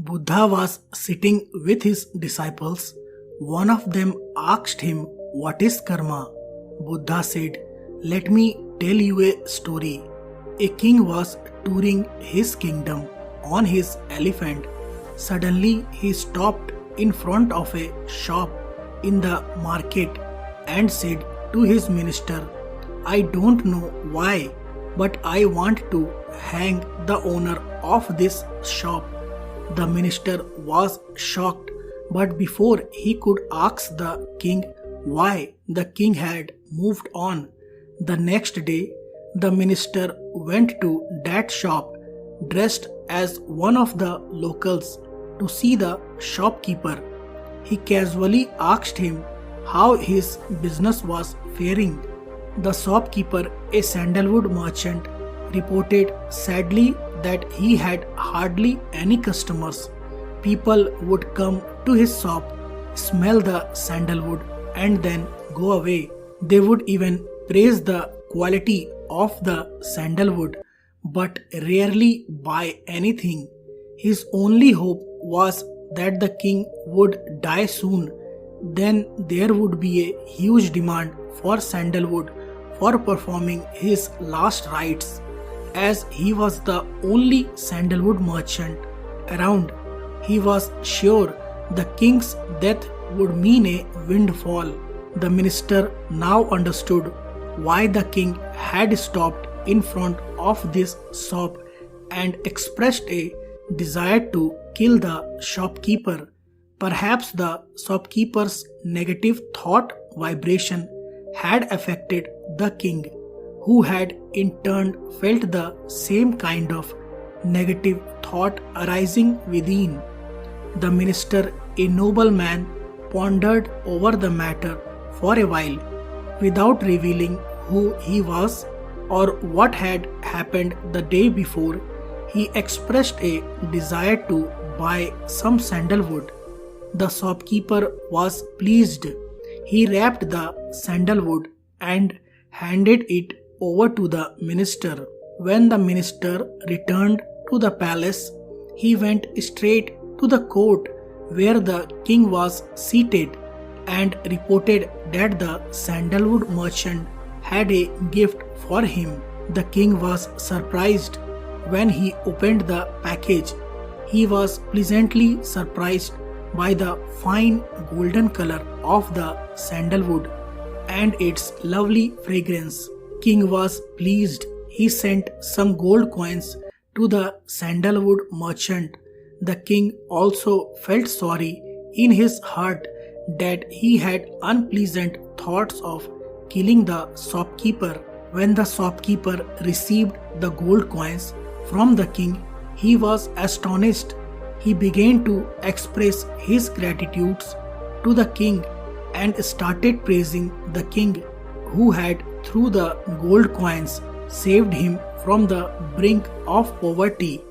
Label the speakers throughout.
Speaker 1: Buddha was sitting with his disciples. One of them asked him, "What is karma?" Buddha said, "Let me tell you a story. A king was touring his kingdom on his elephant. Suddenly he stopped in front of a shop in the market and said to his minister, "I don't know why, but I want to hang the owner of this shop." The minister was shocked, but before he could ask the king why, the king had moved on. The next day, the minister went to that shop dressed as one of the locals to see the shopkeeper. He casually asked him how his business was faring. The shopkeeper, a sandalwood merchant, reported sadly that he had hardly any customers. People would come to his shop, smell the sandalwood, and then go away. They would even praise the quality of the sandalwood, but rarely buy anything. His only hope was that the king would die soon. Then there would be a huge demand for sandalwood for performing his last rites. As he was the only sandalwood merchant around, he was sure the king's death would mean a windfall. The minister now understood why the king had stopped in front of this shop and expressed a desire to kill the shopkeeper. Perhaps the shopkeeper's negative thought vibration had affected the king, who had in turn felt the same kind of negative thought arising within. The minister, a noble man, pondered over the matter for a while. Without revealing who he was or what had happened the day before, he expressed a desire to buy some sandalwood. The shopkeeper was pleased. He wrapped the sandalwood and handed it over to the minister. When the minister returned to the palace, he went straight to the court where the king was seated and reported that the sandalwood merchant had a gift for him. The king was surprised when he opened the package. He was pleasantly surprised by the fine golden color of the sandalwood and its lovely fragrance. King was pleased. He sent some gold coins to the sandalwood merchant. The king also felt sorry in his heart that he had unpleasant thoughts of killing the shopkeeper. When the shopkeeper received the gold coins from the king, he was astonished. He began to express his gratitude to the king and started praising the king, who had, through the gold coins, saved him from the brink of poverty.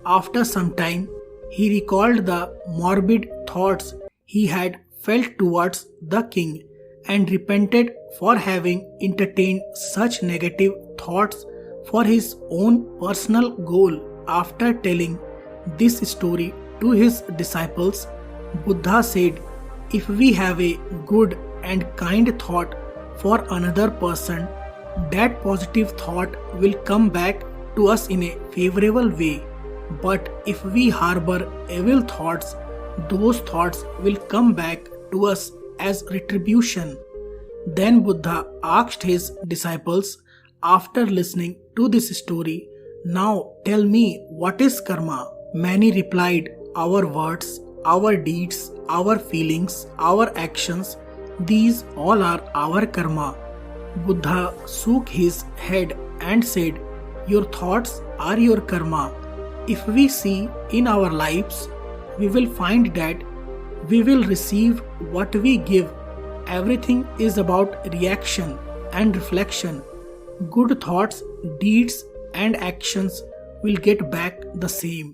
Speaker 1: After some time, he recalled the morbid thoughts he had felt towards the king and repented for having entertained such negative thoughts for his own personal goal. After telling this story to his disciples, Buddha said, "If we have a good and kind thought for another person, that positive thought will come back to us in a favorable way. But if we harbor evil thoughts, those thoughts will come back to us as retribution." Then Buddha asked his disciples, after listening to this story, "Now tell me, what is karma?" Many replied, "Our words, our deeds, our feelings, our actions, these all are our karma." Buddha shook his head and said, "Your thoughts are your karma. If we see in our lives, we will find that we will receive what we give. Everything is about reaction and reflection. Good thoughts, deeds, and actions will get back the same."